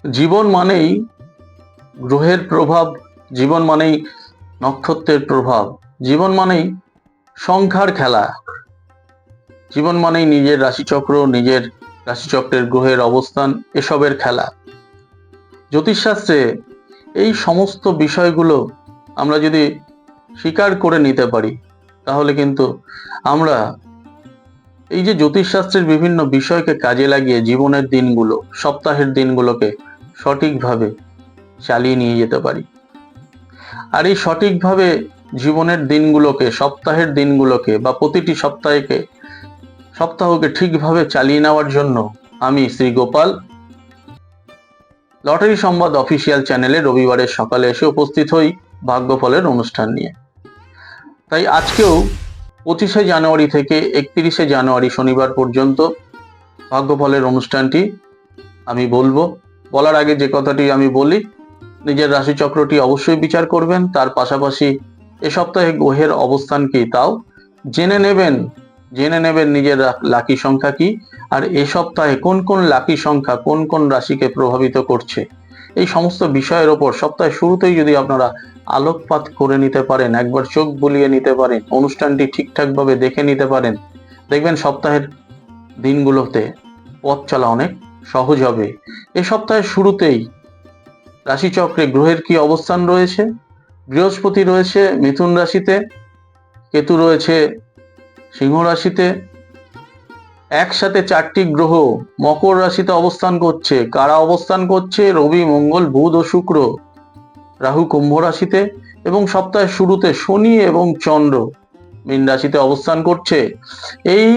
জীবন মানেই গ্রহের প্রভাব, জীবন মানেই নক্ষত্রের প্রভাব, জীবন মানেই সংখ্যার খেলা, জীবন মানেই নিজের রাশিচক্র, নিজের রাশিচক্রের গ্রহের অবস্থান, এসবের খেলা। জ্যোতিষশাস্ত্রে এই সমস্ত বিষয়গুলো আমরা যদি স্বীকার করে নিতে পারি, তাহলে কিন্তু আমরা এই যে জ্যোতিষশাস্ত্রের বিভিন্ন বিষয়কে কাজে লাগিয়ে জীবনের দিনগুলো, সপ্তাহের দিনগুলোকে সঠিকভাবে চালিয়ে নিয়ে যেতে পারি। আর এই সঠিকভাবে জীবনের দিনগুলোকে, সপ্তাহের দিনগুলোকে বা প্রতিটি সপ্তাহকে ঠিকভাবে চালিয়ে নেওয়ার জন্য আমি শ্রী গোপাল লটারি সংবাদ অফিসিয়াল চ্যানেলে রবিবারের সকালে এসে উপস্থিত হই ভাগ্যফলের অনুষ্ঠান নিয়ে। তাই আজকেও 25শে জানুয়ারি থেকে 31শে জানুয়ারি শনিবার পর্যন্ত ভাগ্যফলের অনুষ্ঠানটি আমি বলবো। বলার আগে যে কথাটি আমি বলি, নিজের রাশিচক্রটি অবশ্যই বিচার করবেন, তার পাশাপাশি এ সপ্তাহে গ্রহের অবস্থান কি তাও জেনে নেবেন নিজের লাকি সংখ্যা কি, আর এ সপ্তাহে কোন কোন লাকি সংখ্যা কোন কোন রাশিকে প্রভাবিত করছে, এই সমস্ত বিষয়ের ওপর সপ্তাহের শুরুতেই যদি আপনারা আলোকপাত করে নিতে পারেন, একবার চোখ বুলিয়ে নিতে পারেন, অনুষ্ঠানটি ঠিকঠাকভাবে দেখে নিতে পারেন, দেখবেন সপ্তাহের দিনগুলোতে পথ চলা অনেক সহজ হবে। এ সপ্তাহের শুরুতেই রাশিচক্রে গ্রহের কি অবস্থান রয়েছে? বৃহস্পতি রয়েছে মিথুন রাশিতে, কেতু রয়েছে সিংহ রাশিতে, একসাথে 4টি গ্রহ মকর রাশিতে অবস্থান করছে। কারা অবস্থান করছে? রবি, মঙ্গল, বুধ ও শুক্র। রাহু কুম্ভ রাশিতে, এবং সপ্তাহের শুরুতে শনি এবং চন্দ্র মীন রাশিতে অবস্থান করছে। এই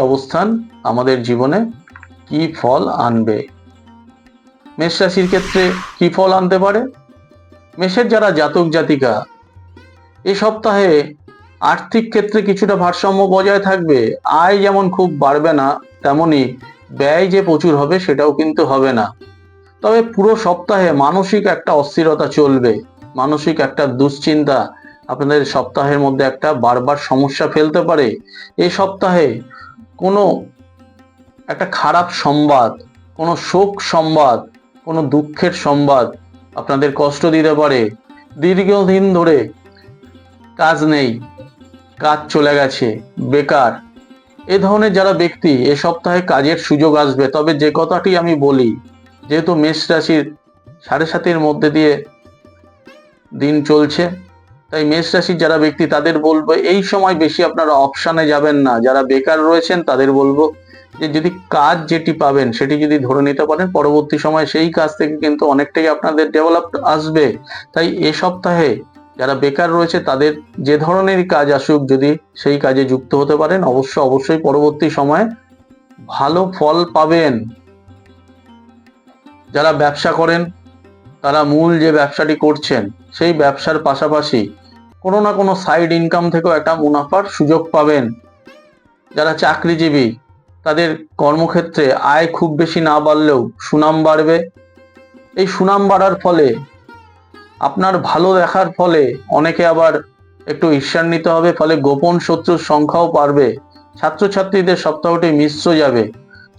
অবস্থান আমাদের জীবনে কি ফল আনবে? মেষ রাশির ক্ষেত্রে কি ফল আনতে পারে? মেষের যারা জাতক জাতিকা, এই সপ্তাহে আর্থিক ক্ষেত্রে কিছুটা ভারসাম্য বজায় থাকবে। আয় যেমন খুব বাড়বে না, তেমনি ব্যয় যে প্রচুর হবে সেটাও কিন্তু হবে না। তবে পুরো সপ্তাহে মানসিক একটা অস্থিরতা চলবে, মানসিক একটা দুশ্চিন্তা আপনাদের সপ্তাহের মধ্যে একটা বারবার সমস্যা ফেলতে পারে। এই সপ্তাহে কোনো একটা খারাপ সংবাদ, কোনো শোক সংবাদ, কোনো দুঃখের সংবাদ আপনাদের কষ্ট দিতে পারে। দীর্ঘদিন ধরে কাজ নেই, কাজ চলে গেছে, বেকার, এ ধরনের যারা ব্যক্তি, এ সপ্তাহে কাজের সুযোগ আসবে। তবে যে কথাটি আমি বলি, যেহেতু মেষ রাশির 7.5-এর মধ্যে দিয়ে দিন চলছে, তাই মেষ রাশির যারা ব্যক্তি তাদের বলবো এই সময় বেশি আপনারা অপশানে যাবেন না। যারা বেকার রয়েছেন তাদের বলবো যে যদি কাজ যেটি পাবেন সেটি যদি ধরে নিতে পারেন, পরবর্তী সময় সেই কাজ থেকে কিন্তু অনেকটাই আপনাদের ডেভেলপ আসবে। তাই এ সপ্তাহে যারা বেকার রয়েছে তাদের যে ধরনেরই কাজ আসুক, যদি সেই কাজে যুক্ত হতে পারেন, অবশ্যই পরবর্তী সময়ে ভালো ফল পাবেন। যারা ব্যবসা করেন, তারা মূল যে ব্যবসাটি করছেন সেই ব্যবসার পাশাপাশি কোনো না কোনো সাইড ইনকাম থেকেও একটা মুনাফার সুযোগ পাবেন। যারা চাকরিজীবী, তাদের কর্মক্ষেত্রে আয় খুব বেশি না বাড়লেও সুনাম বাড়বে। এই সুনাম বাড়ার ফলে, আপনার ভালো দেখার ফলে অনেকে আবার একটু ঈর্ষান্বিত হবে, ফলে গোপন শত্রুর সংখ্যাও বাড়বে। ছাত্রছাত্রীদের সপ্তাহটি মিশ্র যাবে।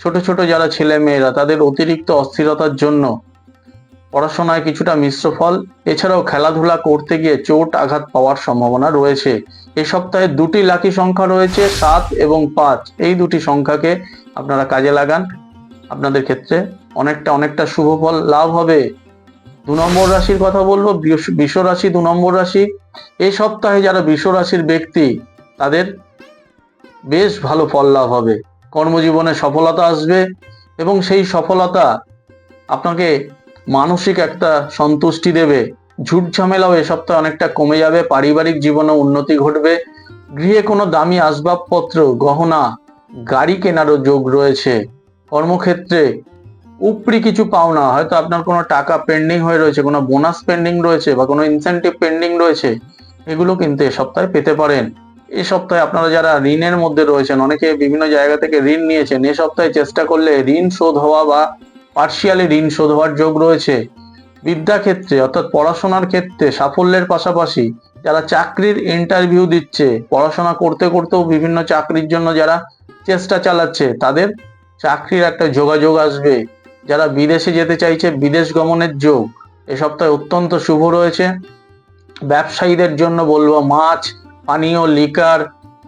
ছোট ছোট যারা ছেলে মেয়েরা, তাদের অতিরিক্ত অস্থিরতার জন্য পড়াশোনায় কিছুটা মিশ্র ফল, এছাড়াও খেলাধুলা করতে গিয়ে চোট আঘাত পাওয়ার সম্ভাবনা রয়েছে। এই সপ্তাহে 2টি লাকি সংখ্যা রয়েছে, 7 এবং 5। এই 2টি সংখ্যাকে আপনারা কাজে লাগান, আপনাদের ক্ষেত্রে অনেকটা শুভ ফল লাভ হবে। 2 নম্বর রাশির কথা বলবো, বৃষ রাশি 2 নম্বর রাশি। এই সপ্তাহে যারা বৃষ রাশির ব্যক্তি, তাদের বেশ ভালো ফল লাভ হবে। কর্মজীবনে সফলতা আসবে, এবং সেই সফলতা আপনাকে মানসিক একটা সন্তুষ্টি দেবে। ঝুট ঝামেলাও এ সপ্তাহে অনেকটা কমে যাবে। পারিবারিক জীবনে উন্নতি ঘটবে। গৃহে কোনো দামি আসবাবপত্র, গহনা, গাড়ি কেনারও যোগ রয়েছে। কর্মক্ষেত্রে উপরি কিছু পাওনা, হয়তো আপনার কোনো টাকা পেন্ডিং হয়ে রয়েছে, কোনো বোনাস পেন্ডিং রয়েছে বা কোনো ইনসেন্টিভ পেন্ডিং রয়েছে, এগুলো কিন্তু এ সপ্তাহে পেতে পারেন। এই সপ্তাহে আপনারা যারা ঋণের মধ্যে রয়েছেন, অনেকে বিভিন্ন জায়গা থেকে ঋণ নিয়েছেন, এ সপ্তাহে চেষ্টা করলে ঋণ শোধ হওয়া বা পার্শিয়ালি ঋণ শোধ হওয়ার যোগ রয়েছে। বিদ্যাক্ষেত্রে অর্থাৎ পড়াশোনার ক্ষেত্রে সাফল্যের পাশাপাশি যারা চাকরির ইন্টারভিউ দিচ্ছে, পড়াশোনা করতে করতেও বিভিন্ন চাকরির জন্য যারা চেষ্টা চালাচ্ছে, তাদের চাকরির একটা যোগাযোগ আসবে। যারা বিদেশে যেতে চাইছে, বিদেশ গমনের যোগ এ সপ্তাহে অত্যন্ত শুভ রয়েছে। ব্যবসায়ীদের জন্য বলবো মাছ, পানীয়, লিকার,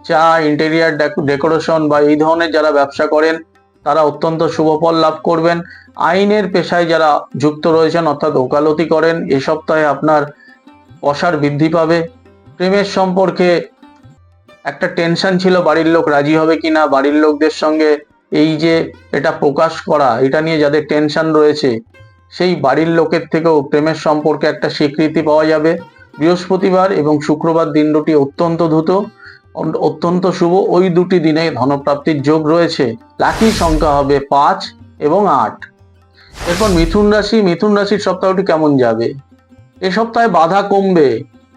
চা, ইন্টেরিয়ার ডেকোরেশন বা এই ধরনের যারা ব্যবসা করেন তারা অত্যন্ত শুভ ফল লাভ করবেন। আইনের পেশায় যারা যুক্ত রয়েছেন অর্থাৎ ওকালতি করেন, এ সপ্তাহে আপনার পসার বৃদ্ধি পাবে। প্রেমের সম্পর্কে একটা টেনশন ছিল বাড়ির লোক রাজি হবে কিনা, বাড়ির লোকদের সঙ্গে এই যে এটা প্রকাশ করা, এটা নিয়ে যাদের টেনশন রয়েছে সেই বাড়ির লোকের থেকেও প্রেমের সম্পর্কে একটা স্বীকৃতি পাওয়া যাবে। বৃহস্পতিবার এবং শুক্রবার দিন দুটি অত্যন্ত শুভ, ওই দুটি দিনে ধনপ্রাপ্তির যোগ রয়েছে। লাকি সংখ্যা হবে 5 এবং 8। এরপর মিথুন রাশি। মিথুন রাশির সপ্তাহটি কেমন যাবে? এ সপ্তাহে বাধা কমবে,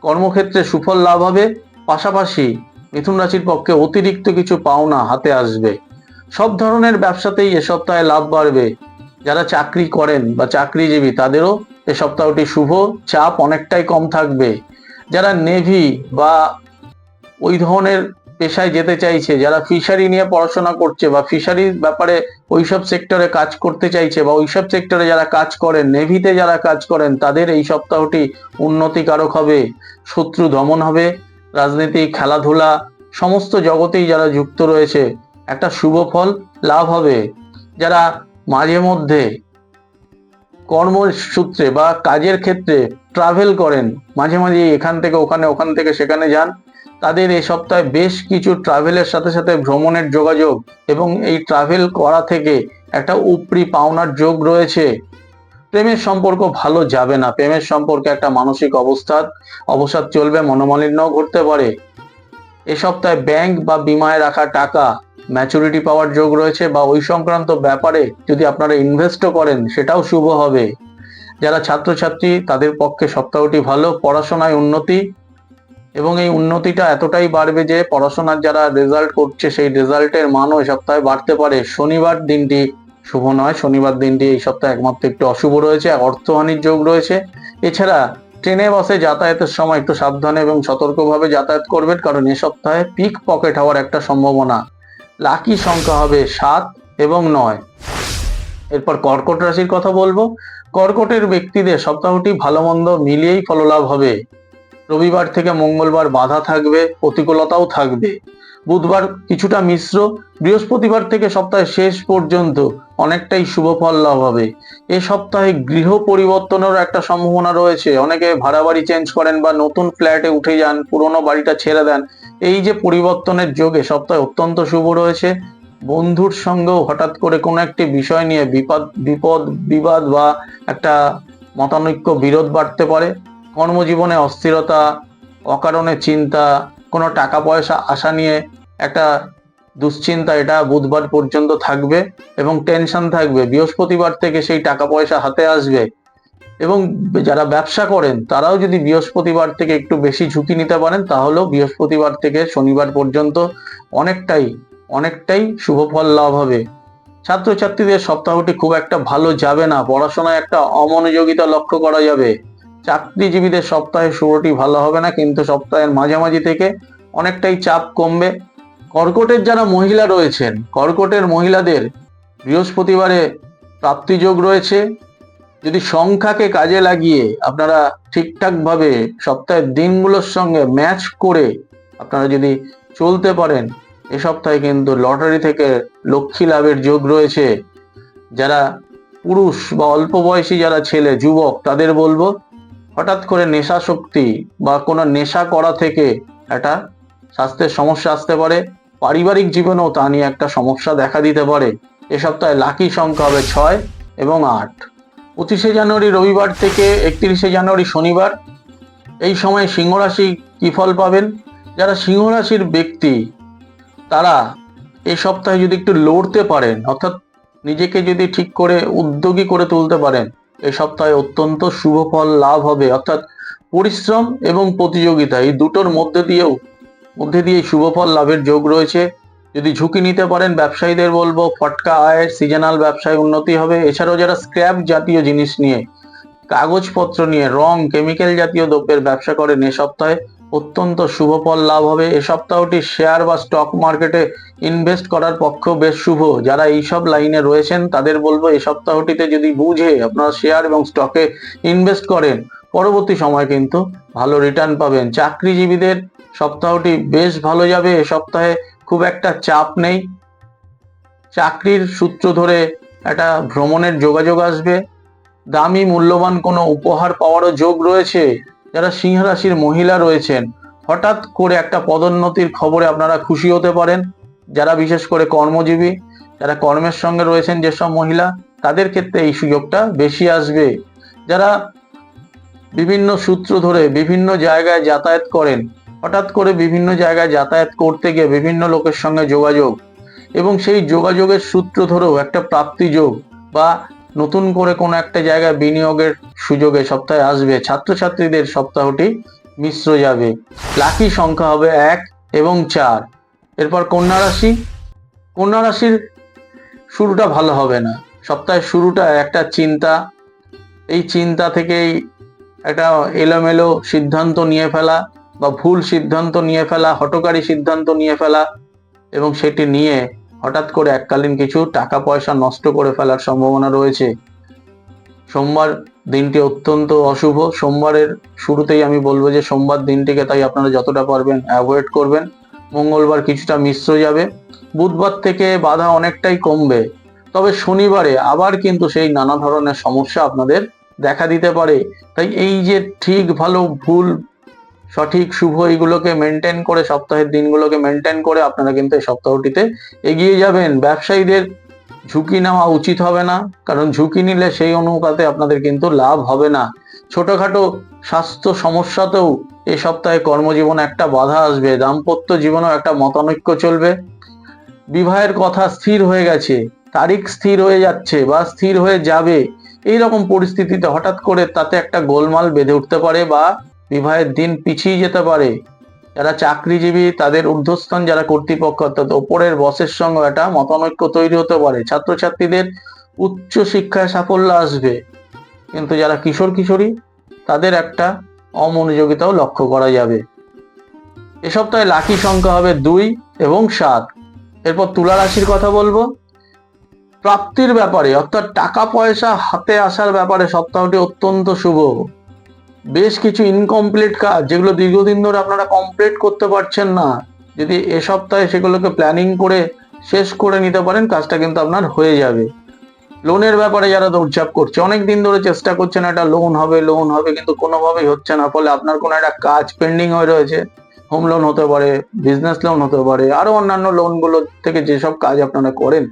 কর্মক্ষেত্রে সুফল লাভ হবে, পাশাপাশি মিথুন রাশির পক্ষে অতিরিক্ত কিছু পাওনা হাতে আসবে। সব ধরনের ব্যবসাতেই এ সপ্তাহে লাভ বাড়বে। যারা চাকরি করেন বা চাকরিজীবী তাদেরও এ সপ্তাহটি শুভ, চাপ অনেকটাই কম থাকবে। যারা নেভি বা ওই ধরনের পেশায় যেতে চাইছে, যারা ফিশারি নিয়ে পড়াশোনা করছে বা ফিশারির ব্যাপারে ওইসব সেক্টরে কাজ করতে চাইছে বা ওইসব সেক্টরে যারা কাজ করেন, নেভিতে যারা কাজ করেন, তাদের এই সপ্তাহটি উন্নতিকারক হবে, শত্রু দমন হবে। রাজনীতি, খেলাধুলা সমস্ত জগতেই যারা যুক্ত রয়েছে একটা শুভ ফল লাভ হবে। যারা মাঝে মধ্যে কর্মসূত্রে বা কাজের ক্ষেত্রে ট্রাভেল করেন, মাঝে মাঝে এখান থেকে ওখানে, ওখান থেকে সেখানে যান, তাদের এই সপ্তাহে বেশ কিছু ট্রাভেলের সাথে সাথে ভ্রমণের যোগাযোগ এবং এই ট্রাভেল করা থেকে একটা উপরি পাওনার যোগ রয়েছে। প্রেমের সম্পর্ক ভালো যাবে না, প্রেমের সম্পর্কে একটা মানসিক অবসাদ চলবে, মনোমালিন্যও ঘটতে পারে। এ সপ্তাহে ব্যাংক বা বিমায় রাখা টাকা ম্যাচুরিটি পাওয়ার যোগ রয়েছে, বা ওই সংক্রান্ত ব্যাপারে যদি আপনারা ইনভেস্টও করেন সেটাও শুভ হবে। যারা ছাত্রছাত্রী তাদের পক্ষে সপ্তাহটি ভালো, পড়াশোনায় উন্নতি, এবং এই উন্নতিটা এতটাই বাড়বে যে পড়াশোনার যারা রেজাল্ট করছে সেই রেজাল্টের মানও এই সপ্তাহে বাড়তে পারে। শনিবার দিনটি শুভ নয়, শনিবার দিনটি এই সপ্তাহে একমাত্র একটু অশুভ রয়েছে, অর্থহানির যোগ রয়েছে। এছাড়া ট্রেনে বাসে যাতায়াতের সময় একটু সাবধানে এবং সতর্কভাবে যাতায়াত করবেন, কারণ এ সপ্তাহে পিক পকেট হওয়ার একটা সম্ভাবনা। লাকি সংখ্যা হবে 7 এবং 9। এরপর কর্কট রাশির কথা বলবো। কর্কটের ব্যক্তিদের সপ্তাহটি ভালো মন্দ মিলিয়েই ফললাভ হবে। রবিবার থেকে মঙ্গলবার বাধা থাকবে, প্রতিকূলতাও থাকবে। বুধবার কিছুটা মিশ্র, বৃহস্পতিবার থেকে সপ্তাহের শেষ পর্যন্ত অনেকটাই শুভ ফল লাভ হবে। এ সপ্তাহে গৃহ পরিবর্তনের একটা সম্ভাবনা রয়েছে। অনেকে ভাড়া বাড়ি চেঞ্জ করেন বা নতুন ফ্ল্যাটে উঠে যান, পুরনো বাড়িটা ছেড়ে দেন, এই যে পরিবর্তনের যোগ এ সপ্তাহে অত্যন্ত শুভ রয়েছে। বন্ধুর সঙ্গেও হঠাৎ করে কোনো একটি বিষয় নিয়ে বিবাদ বা একটা মতানৈক্য, বিরোধ বাড়তে পারে। কর্মজীবনে অস্থিরতা, অকারণে চিন্তা, কোনো টাকা পয়সা আশা নিয়ে একটা দুশ্চিন্তা, এটা বুধবার পর্যন্ত থাকবে এবং টেনশন থাকবে। বৃহস্পতিবার থেকে সেই টাকা পয়সা হাতে আসবে, এবং যারা ব্যবসা করেন তারাও যদি বৃহস্পতিবার থেকে একটু বেশি ঝুঁকি নিতে পারেন তাহলেও বৃহস্পতিবার থেকে শনিবার পর্যন্ত অনেকটাই শুভ ফল লাভ হবে। ছাত্রছাত্রীদের সপ্তাহটি খুব একটা ভালো যাবে না, পড়াশোনায় একটা অমনোযোগিতা লক্ষ্য করা যাবে। চাকরিজীবীদের সপ্তাহে শুরুটি ভালো হবে না, কিন্তু সপ্তাহের মাঝামাঝি থেকে অনেকটাই চাপ কমবে। কর্কটের যারা মহিলা রয়েছেন, কর্কটের মহিলাদের বৃহস্পতিবারে প্রাপ্তিযোগ রয়েছে। যদি সংখ্যাকে কাজে লাগিয়ে আপনারা ঠিকঠাকভাবে সপ্তাহের দিনগুলোর সঙ্গে ম্যাচ করে আপনারা যদি চলতে পারেন, এ সপ্তাহে কিন্তু লটারি থেকে লক্ষ্মী লাভের যোগ রয়েছে। যারা পুরুষ বা অল্প বয়সী যারা ছেলে যুবক, তাদের বলবো হঠাৎ করে নেশাশক্তি বা কোনো নেশা করা থেকে একটা স্বাস্থ্যের সমস্যা আসতে পারে। পারিবারিক জীবনেও তা নিয়ে একটা সমস্যা দেখা দিতে পারে। এ সপ্তাহে লাকি সংখ্যা হবে 6 এবং 8। 25শে জানুয়ারি রবিবার থেকে 31শে জানুয়ারি শনিবার, এই সময় সিংহ রাশি কি ফল পাবেন? যারা সিংহ রাশির ব্যক্তি তারা এই সপ্তাহে যদি একটু লড়তে পারেন, অর্থাৎ নিজেকে যদি ঠিক করে উদ্যোগী করে তুলতে পারেন, এই সপ্তাহে অত্যন্ত শুভ ফল লাভ হবে। অর্থাৎ পরিশ্রম এবং প্রতিযোগিতা এই দুটোর মধ্যে দিয়ে শুভ ফল লাভের যোগ রয়েছে। যদি ঝুঁকি নিতে পারেন, ব্যবসায়ীদের বলবো ফটকা আয়ের সিজনাল ব্যবসায় উন্নতি হবে। এছাড়াও যারা স্ক্র্যাপ জাতীয় জিনিস নিয়ে, কাগজপত্র নিয়ে, রং, কেমিক্যাল জাতীয় দ্রব্যের ব্যবসা করেন, এ সপ্তাহে অত্যন্ত শুভ ফল লাভ হবে। এ সপ্তাহটি শেয়ার বা স্টক মার্কেটে ইনভেস্ট করার পক্ষেও বেশ শুভ। যারা এইসব লাইনে রয়েছেন তাদের বলবো এই সপ্তাহটিতে যদি বুঝে আপনারা শেয়ার এবং স্টকে ইনভেস্ট করেন, পরবর্তী সময় কিন্তু ভালো রিটার্ন পাবেন। চাকরিজীবীদের সপ্তাহটি বেশ ভালো যাবে। এ সপ্তাহে খুব একটা চাপ নেই। চাকরির সূত্র ধরে একটা ভ্রমণের যোগাযোগ আসবে। দামি মূল্যবান কোনো উপহার পাওয়ারও যোগ রয়েছে। যারা সিংহ রাশির মহিলা রয়েছেন, হঠাৎ করে একটা পদোন্নতির খবরে আপনারা খুশি হতে পারেন। যারা বিশেষ করে কর্মজীবী, যারা কর্মের সঙ্গে রয়েছেন যেসব মহিলা, তাদের ক্ষেত্রে এই সুযোগটা বেশি আসবে। যারা বিভিন্ন সূত্র ধরে বিভিন্ন জায়গায় যাতায়াত করেন, হঠাৎ করে বিভিন্ন জায়গায় যাতায়াত করতে গিয়ে বিভিন্ন লোকের সঙ্গে যোগাযোগ, এবং সেই যোগাযোগের সূত্র ধরেও একটা প্রাপ্তি যোগ বা নতুন করে কোনো একটা জায়গায় বিনিয়োগের সুযোগে সপ্তাহে আসবে। ছাত্রছাত্রীদের সপ্তাহটি মিশ্র যাবে। লাকি সংখ্যা হবে 1 এবং 4। এরপর কন্যা রাশি। কন্যা রাশির শুরুটা ভালো হবে না। সপ্তাহের শুরুটা একটা চিন্তা, এই চিন্তা থেকেই একটা এলোমেলো সিদ্ধান্ত নিয়ে ফেলা বা ভুল সিদ্ধান্ত নিয়ে ফেলা, হঠকারী সিদ্ধান্ত নিয়ে ফেলা, এবং সেটি নিয়ে হঠাৎ করে এককালীন কিছু টাকা পয়সা নষ্ট করে ফেলার সম্ভাবনা রয়েছে। সোমবার দিনটি অত্যন্ত অশুভ। সোমবারের শুরুতেই আমি বলবো যে সোমবার দিনটিকে তাই আপনারা যতটা পারবেন অ্যাভয়েড করবেন। মঙ্গলবার কিছুটা মিশ্র যাবে। বুধবার থেকে বাধা অনেকটাই কমবে। তবে শনিবারে আবার কিন্তু সেই নানা ধরনের সমস্যা আপনাদের দেখা দিতে পারে। তাই এই যে ঠিক ভালো ভুল সঠিক শুভ এইগুলোকে মেনটেন করে, সপ্তাহের দিনগুলোকে মেনটেন করে আপনারা কিন্তু এই সপ্তাহটিতে এগিয়ে যাবেন। ব্যবসায়ীদের ঝুঁকি নেওয়া উচিত হবে না, কারণ ঝুঁকি নিলে সেই অনুপাতে আপনাদের কিন্তু লাভ হবে না। ছোটখাটো স্বাস্থ্য সমস্যাতেও এই সপ্তাহে কর্মজীবনে একটা বাধা আসবে। দাম্পত্য জীবনেও একটা মতানৈক্য চলবে। বিবাহের কথা স্থির হয়ে গেছে, তারিখ স্থির হয়ে যাচ্ছে বা স্থির হয়ে যাবে, এই রকম পরিস্থিতিতে হঠাৎ করে তাতে একটা গোলমাল বেঁধে উঠতে পারে বা বিবাহের দিন পিছিয়ে যেতে পারে। যারা চাকরিজীবী তাদের ঊর্ধ্বস্থান যারা কর্তৃপক্ষ অর্থাৎ ওপরের বসের সঙ্গে একটা মতানৈক্য তৈরি হতে পারে। ছাত্রছাত্রীদের উচ্চ শিক্ষায় সাফল্য আসবে, কিন্তু যারা কিশোর কিশোরী তাদের একটা অমনোযোগিতাও লক্ষ্য করা যাবে। এ সপ্তাহে লাকি সংখ্যা হবে 2 এবং 7। এরপর তুলা রাশির কথা বলবো। প্রাপ্তির ব্যাপারে অর্থাৎ টাকা পয়সা হাতে আসার ব্যাপারে সপ্তাহটি অত্যন্ত শুভ। বেশ কিছু ইনকমপ্লিট কাজ যেগুলো দীর্ঘদিন ধরে আপনারা কমপ্লিট করতে পারছেন না, যদি এ সপ্তাহে সেগুলোকে প্ল্যানিং করে শেষ করে নিতে পারেন, কাজটা কিন্তু আপনার হয়ে যাবে। লোনের ব্যাপারে যারা দৌড়ঝাঁপ করছে, অনেক দিন ধরে চেষ্টা করছেন একটা লোন হবে কিন্তু কোনোভাবেই হচ্ছে না, ফলে আপনার কোনো একটা কাজ পেন্ডিং হয়ে রয়েছে। হোম লোন হতে পারে, বিজনেস লোন হতে পারে, আরো অন্যান্য লোনগুলো থেকে যেসব কাজ আপনারা করেন,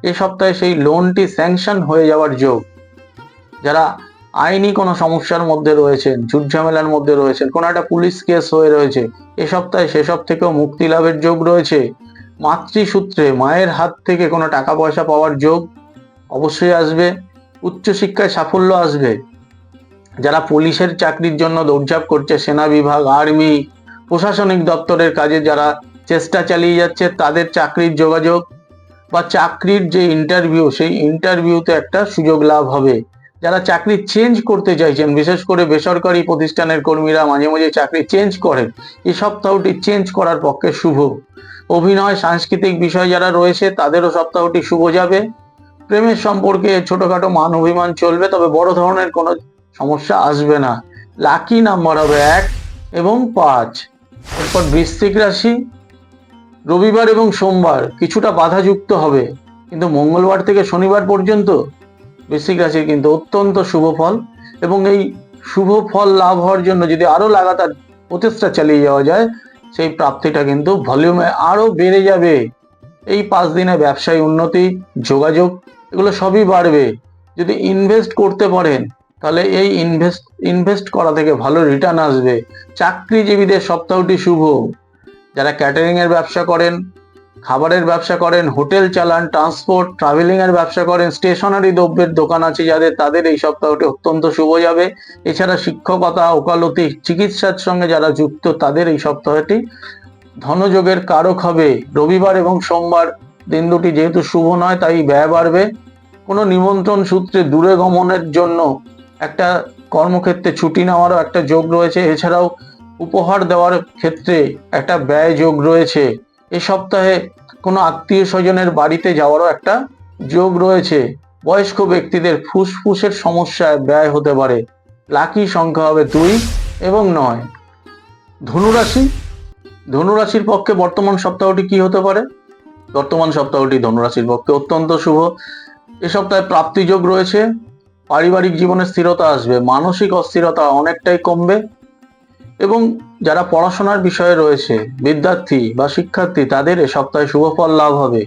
এই সপ্তাহে সেই লোনটি স্যাংশন হয়ে যাওয়ার যোগ। যারা আইনি কোনো সমস্যার মধ্যে রয়েছেন, ঝুট ঝামেলার মধ্যে রয়েছেন, কোনো একটা পুলিশ কেস হয়ে রয়েছে, এ সপ্তাহে সেসব থেকেও মুক্তি লাভের যোগ রয়েছে। মাতৃসূত্রে মায়ের হাত থেকে কোনো টাকা পয়সা পাওয়ার যোগ অবশ্যই আসবে। উচ্চশিক্ষায় সাফল্য আসবে। যারা পুলিশের চাকরির জন্য দৌড়ঝাঁপ করছে, সেনা বিভাগ, আর্মি, প্রশাসনিক দপ্তরের কাজে যারা চেষ্টা চালিয়ে যাচ্ছে, তাদের চাকরির যোগাযোগ বা চাকরির যে ইন্টারভিউ, সেই ইন্টারভিউতে একটা সুযোগ লাভ হবে। যারা চাকরি চেঞ্জ করতে চাইছেন, বিশেষ করে বেসরকারি প্রতিষ্ঠানের কর্মীরা মাঝে মাঝে চাকরি চেঞ্জ করেন, এই সপ্তাহটি চেঞ্জ করার পক্ষে শুভ। অভিনয় সাংস্কৃতিক বিষয় যারা রয়েছে তাদেরও সপ্তাহটি শুভ যাবে। প্রেমের সম্পর্কে ছোটখাটো মান অভিমান চলবে, তবে বড় ধরনের কোনো সমস্যা আসবে না। লাকি নাম্বার হবে 1 এবং 5। এরপর বৃশ্চিক রাশি। রবিবার এবং সোমবার কিছুটা বাধাযুক্ত হবে, কিন্তু মঙ্গলবার থেকে শনিবার পর্যন্ত বৃশ্চিক রাশির কিন্তু অত্যন্ত শুভ ফল, এবং এই শুভ ফল লাভ হওয়ার জন্য যদি আরো লাগাতার প্রচেষ্টা চালিয়ে যাওয়া যায়, সেই প্রাপ্তিটা কিন্তু ভলিউমে আরো বেড়ে যাবে। এই 5 দিনে ব্যবসায় উন্নতি, যোগাযোগ এগুলো সবই বাড়বে। যদি ইনভেস্ট করতে পারেন তাহলে এই ইনভেস্ট করা থেকে ভালো রিটার্ন আসবে। চাকরিজীবীদের সপ্তাহটি শুভ। যারা ক্যাটারিং এর ব্যবসা করেন, খাবারের ব্যবসা করেন, হোটেল চালান, ট্রান্সপোর্ট ট্রাভেলিং এর ব্যবসা করেন, স্টেশনারি দ্রব্যের দোকান আছে যাদের, তাদের এই সপ্তাহটি অত্যন্ত শুভ যাবে। এছাড়া শিক্ষকতা, ওকালতি, চিকিৎসার সঙ্গে যারা যুক্ত, তাদের এই সপ্তাহটি ধনযোগের কারক হবে। রবিবার এবং সোমবার দিন দুটি যেহেতু শুভ নয়, তাই ব্যয় বাড়বে। কোনো নিমন্ত্রণ সূত্রে দূরে গমনের জন্য একটা কর্মক্ষেত্রে ছুটি নেওয়ারও একটা যোগ রয়েছে। এছাড়াও উপহার দেওয়ার ক্ষেত্রে একটা ব্যয় যোগ রয়েছে। এ সপ্তাহে কোনো আত্মীয় স্বজনের বাড়িতে যাওয়ারও একটা যোগ রয়েছে। বয়স্ক ব্যক্তিদের ফুসফুসের সমস্যায় ব্যয় হতে পারে। লাকি সংখ্যা হবে 2 এবং 9। ধনুরাশি, ধনুরাশির পক্ষে বর্তমান সপ্তাহটি কি হতে পারে? বর্তমান সপ্তাহটি ধনুরাশির পক্ষে অত্যন্ত শুভ। এ সপ্তাহে প্রাপ্তি যোগ রয়েছে। পারিবারিক জীবনে স্থিরতা আসবে, মানসিক অস্থিরতা অনেকটাই কমবে এবং যারা পড়াশোনার বিষয়ে রয়েছে, বিদ্যার্থী বা শিক্ষার্থী, তাদের এ সপ্তাহে শুভ ফল লাভ হবে।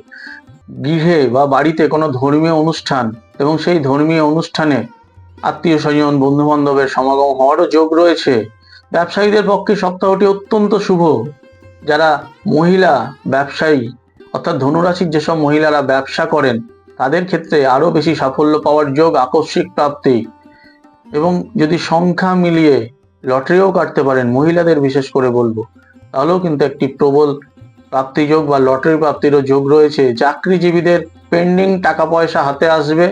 গৃহে বা বাড়িতে কোনো ধর্মীয় অনুষ্ঠান এবং সেই ধর্মীয় অনুষ্ঠানে আত্মীয় স্বজন বন্ধু বান্ধবের সমাগম হওয়ারও যোগ রয়েছে। ব্যবসায়ীদের পক্ষে সপ্তাহটি অত্যন্ত শুভ। যারা মহিলা ব্যবসায়ী অর্থাৎ ধনুরাশির যেসব মহিলারা ব্যবসা করেন, তাদের ক্ষেত্রে আরো বেশি সাফল্য পাওয়ার যোগ, আকস্মিক প্রাপ্তি এবং যদি সংখ্যা মিলিয়ে লটারিও কাটতে পারেন, মহিলাদের বিশেষ করে বলবো, তাহলেও কিন্তু একটি প্রবল প্রাপ্তি যোগ বা লটারি প্রাপ্তিরও যোগ রয়েছে। চাকরিজীবীদের পেন্ডিং টাকা পয়সা হাতে আসবে।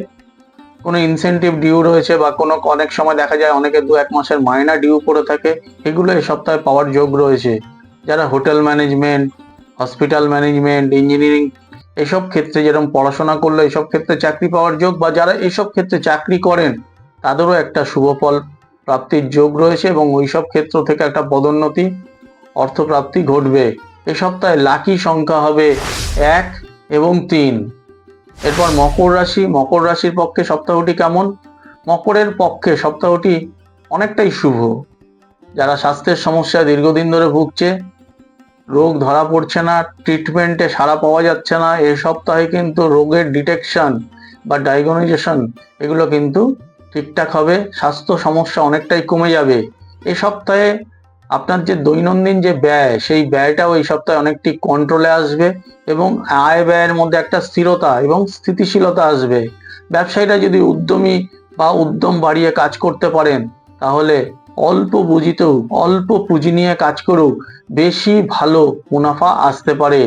কোনো ইনসেন্টিভ ডিউ রয়েছে বা কোনো অনেক সময় দেখা যায় অনেকে 2-1 মাসের মাইনা ডিউ পড়ে থাকে, এগুলো এই সপ্তাহে পাওয়ার যোগ রয়েছে। যারা hotel management, hospital management, engineering এসব ক্ষেত্রে যেরকম পড়াশোনা করলে এসব ক্ষেত্রে চাকরি পাওয়ার যোগ, বা যারা এসব ক্ষেত্রে চাকরি করেন তাদেরও একটা শুভ ফল প্রাপ্তির যোগ রয়েছে এবং ওইসব ক্ষেত্র থেকে একটা পদোন্নতি, অর্থপ্রাপ্তি ঘটবে। এই সপ্তাহে লাকি সংখ্যা হবে 1 এবং 3। এরপর মকর রাশি, মকর রাশির পক্ষে সপ্তাহটি কেমন? মকরের পক্ষে সপ্তাহটি অনেকটাই শুভ। যারা স্বাস্থ্যের সমস্যায় দীর্ঘদিন ধরে ভুগছে, রোগ ধরা পড়ছে না, ট্রিটমেন্টে সাড়া পাওয়া যাচ্ছে না, এই সপ্তাহে কিন্তু রোগের ডিটেকশন বা ডায়াগনোজাইজেশন এগুলো কিন্তু ঠিকঠাক হবে। স্বাস্থ্য সমস্যা অনেকটাই কমে যাবে। এই সপ্তাহে আপনার যে দৈনন্দিন যে ব্যয়, সেই ব্যয়টাও এই সপ্তাহে অনেকটি কন্ট্রোলে আসবে এবং আয় ব্যয়ের মধ্যে একটা স্থিরতা এবং স্থিতিশীলতা আসবে। ব্যবসায়ীরা যদি উদ্যমী বা উদ্যম বাড়িয়ে কাজ করতে পারেন, তাহলে অল্প পুঁজি নিয়ে কাজ করুক, বেশি ভালো মুনাফা আসতে পারে।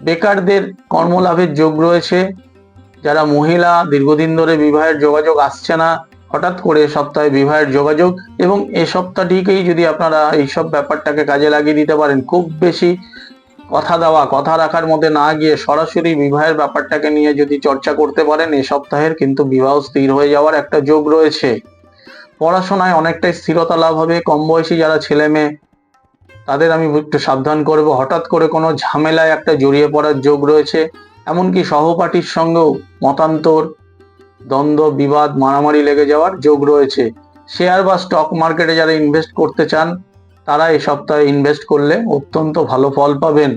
বেকারদের কর্মলাভের যোগ রয়েছে। যারা মহিলা দীর্ঘদিন ধরে বিবাহের যোগাযোগ আসছে না, হঠাৎ করে সপ্তাহে বিবাহের যোগাযোগ, এবং এই সপ্তাহটিকেই যদি আপনারা এইসব ব্যাপারটাকে কাজে লাগিয়ে দিতে পারেন, খুব বেশি কথা দেওয়া কথা রাখার মধ্যে না গিয়ে সরাসরি বিবাহের ব্যাপারটাকে নিয়ে যদি চর্চা করতে পারেন, এই সপ্তাহের কিন্তু বিবাহ স্থির হয়ে যাওয়ার একটা যোগ রয়েছে। পড়াশোনায় অনেকটাই স্থিরতা লাভ হবে। কম বয়সী যারা ছেলে মেয়ে, তাদের আমি একটু সাবধান করব, হঠাৎ করে কোনো ঝামেলায় একটা জড়িয়ে পড়ার যোগ রয়েছে। এমনকি সহপাঠীর সঙ্গেও মতান্তর, দ্বন্দ্ব, বিবাদ, মারামারি লেগে যাওয়ার যোগ রয়েছে। শেয়ার বা স্টক মার্কেটে যারা ইনভেস্ট করতে চান, তারা এই সপ্তাহে ইনভেস্ট করলে অত্যন্ত ভালো ফল পাবেন।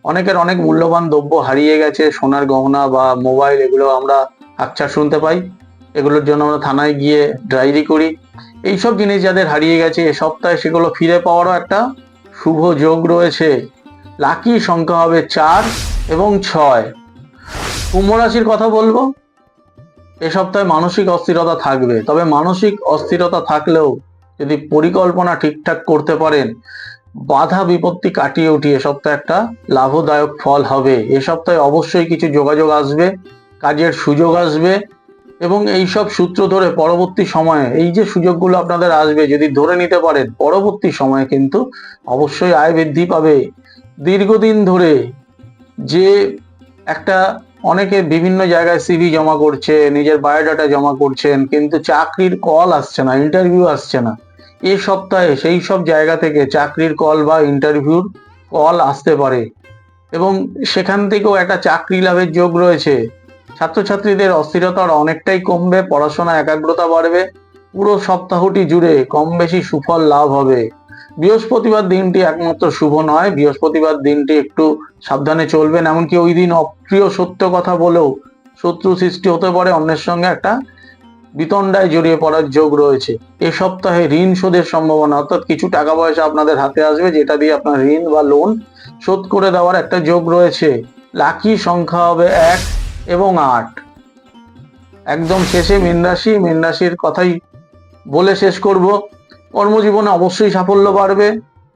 অনেকের অনেক মূল্যবান দ্রব্য হারিয়ে গেছে, সোনার গহনা বা মোবাইল, এগুলো আমরা আকছার শুনতে পাই। এগুলোর জন্য আমরা থানায় গিয়ে ডায়েরি করি। এইসব জিনিস যাদের হারিয়ে গেছে, এ সপ্তাহে সেগুলো ফিরে পাওয়ারও একটা শুভ যোগ রয়েছে। লাকি সংখ্যা হবে 4 এবং 6। কুম্ভ রাশির কথা বলবো। এ সপ্তাহে মানসিক অস্থিরতা থাকবে, তবে মানসিক অস্থিরতা থাকলেও যদি পরিকল্পনা ঠিকঠাক করতে পারেন, বাধা বিপত্তি কাটিয়ে উঠিয়ে এ সপ্তাহে একটা লাভদায়ক ফল হবে। এ সপ্তাহে অবশ্যই কিছু যোগাযোগ আসবে, কাজের সুযোগ আসবে এবং এই সব সূত্র ধরে পরবর্তী সময়ে এই যে সুযোগগুলো আপনাদের আসবে, যদি ধরে নিতে পারেন, পরবর্তী সময়ে কিন্তু অবশ্যই আয় বৃদ্ধি পাবে। দীর্ঘদিন ধরে যে একটা অনেকে বিভিন্ন জায়গায় সিভি জমা করছে, নিজের বায়োডাটা জমা করছেন, কিন্তু চাকরির কল আসছে না, ইন্টারভিউ আসছে না, এই সপ্তাহে সেই সব জায়গা থেকে চাকরির কল বা ইন্টারভিউর কল আসতে পারে এবং সেখান থেকেও একটা চাকরি লাভের যোগ রয়েছে। ছাত্রছাত্রীদের অস্থিরতা অনেকটাই কমবে, পড়াশোনা একাগ্রতা বাড়বে। পুরো সপ্তাহটি জুড়ে কম বেশি সুফল লাভ হবে। বৃহস্পতিবার দিনটি একমাত্র শুভ নয়, বৃহস্পতিবার দিনটি একটু সাবধানে চলবেন। এমনকি ওই দিন অপ্রিয় সত্য কথা বলেও শত্রু সৃষ্টি হতে পারে, অন্যের সঙ্গে একটা বিতণ্ডায় জড়িয়ে পড়ার যোগ রয়েছে। এ সপ্তাহে ঋণ শোধের সম্ভাবনা, অর্থাৎ কিছু টাকা পয়সা আপনাদের হাতে আসবে যেটা দিয়ে আপনার ঋণ বা লোন শোধ করে দেওয়ার একটা যোগ রয়েছে। লাকি সংখ্যা হবে 1 এবং 8। একদম শেষে মীন রাশি, মীন রাশির কথাই বলে শেষ করব। কর্মজীবনে অবশ্যই সাফল্য বাড়বে।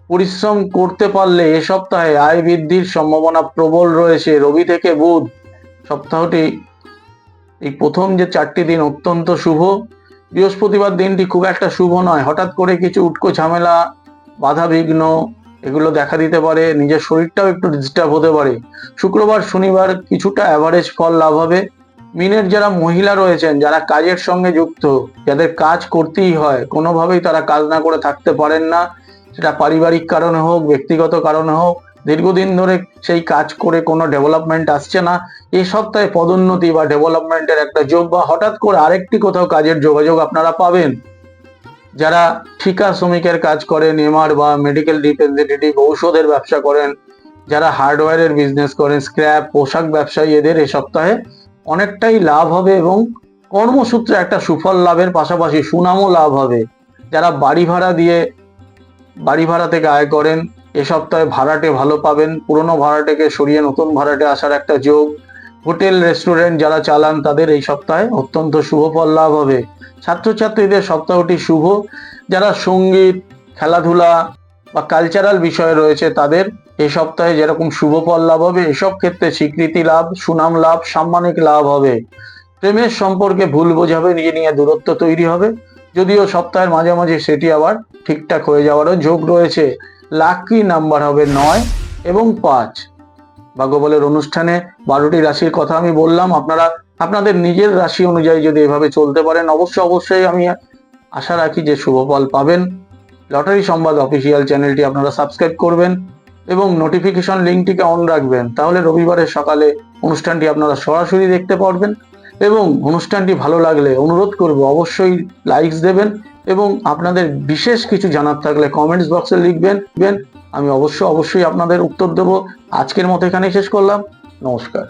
পরিশ্রম করতে পারলে এ সপ্তাহে আয় বৃদ্ধির সম্ভাবনা প্রবল রয়েছে। রবি থেকে বুধ সপ্তাহটি এই প্রথম যে 4টি দিন অত্যন্ত শুভ। বৃহস্পতিবার দিনটি খুব একটা শুভ নয়, হঠাৎ করে কিছু উটকো ঝামেলা বাধা বিঘ্ন এগুলো দেখা দিতে পারে, নিজের শরীরটাও একটু ডিস্টার্ব হতে পারে। শুক্রবার শনিবার কিছুটা অ্যাভারেজ ফল লাভ হবে। মিনের যারা মহিলা রয়েছেন, যারা কাজের সঙ্গে যুক্ত, যাদের কাজ করতেই হয়, কোনোভাবেই তারা কাজ না করে থাকতে পারেন না, সেটা পারিবারিক কারণে হোক, ব্যক্তিগত কারণে হোক, দীর্ঘদিন ধরে সেই কাজ করে কোনো ডেভেলপমেন্ট আসছে না, এই সপ্তাহে পদোন্নতি বা ডেভেলপমেন্টের একটা যোগ বা হঠাৎ করে আরেকটি কোথাও কাজের যোগাযোগ আপনারা পাবেন। যারা ঠিকা শ্রমিকের কাজ করেন, এমআর বা মেডিকেল রিপ্রেজেন্টেটিভ, ঔষধের ব্যবসা করেন, যারা হার্ডওয়্যারের বিজনেস করেন, স্ক্র্যাপ, পোশাক ব্যবসায়ী, এদের এই সপ্তাহে অনেকটাই লাভ হবে এবং কর্মসূত্রে একটা সুফল লাভের পাশাপাশি সুনামও লাভ হবে। যারা বাড়ি ভাড়া থেকে আয় করেন, এ সপ্তাহে ভাড়াটে ভালো পাবেন, পুরনো ভাড়াটেকে সরিয়ে নতুন ভাড়াটে আসার একটা যোগ। হোটেল রেস্টুরেন্ট যারা চালান, তাদের এই সপ্তাহে অত্যন্ত শুভ ফল লাভ হবে। ছাত্রছাত্রীদের সপ্তাহটি শুভ। যারা সঙ্গীত, খেলাধুলা বা কালচারাল বিষয়ে রয়েছে, তাদের এই সপ্তাহে যেরকম শুভ ফল লাভ হবে, এসব ক্ষেত্রে স্বীকৃতি লাভ, সুনাম লাভ, সাম্মানিক লাভ হবে। প্রেমের সম্পর্কে ভুল বোঝাবুঝি নিয়ে দূরত্ব তৈরি হবে, যদিও সপ্তাহের মাঝামাঝি সেটি আবার ঠিকঠাক হয়ে যাওয়ারও যোগ রয়েছে। লাকি নাম্বার হবে 9 এবং 5। ভাগ্যবলের অনুষ্ঠানে 12টি রাশির কথা আমি বললাম। আপনারা আপনাদের নিজের রাশি অনুযায়ী যদি এভাবে চলতে পারেন, অবশ্যই আমি আশা রাখি যে শুভ ফল পাবেন। লটারি সংবাদ অফিসিয়াল চ্যানেলটি আপনারা সাবস্ক্রাইব করবেন এবং নোটিফিকেশন লিঙ্কটিকে অন রাখবেন, তাহলে রবিবারের সকালে অনুষ্ঠানটি আপনারা সরাসরি দেখতে পারবেন। এবং অনুষ্ঠানটি ভালো লাগলে অনুরোধ করব অবশ্যই লাইকস দেবেন এবং আপনাদের বিশেষ কিছু জানার থাকলে কমেন্টস বক্সে লিখবেন, আমি অবশ্যই আপনাদের উত্তর দেব। আজকের মতো এখানেই শেষ করলাম। নমস্কার।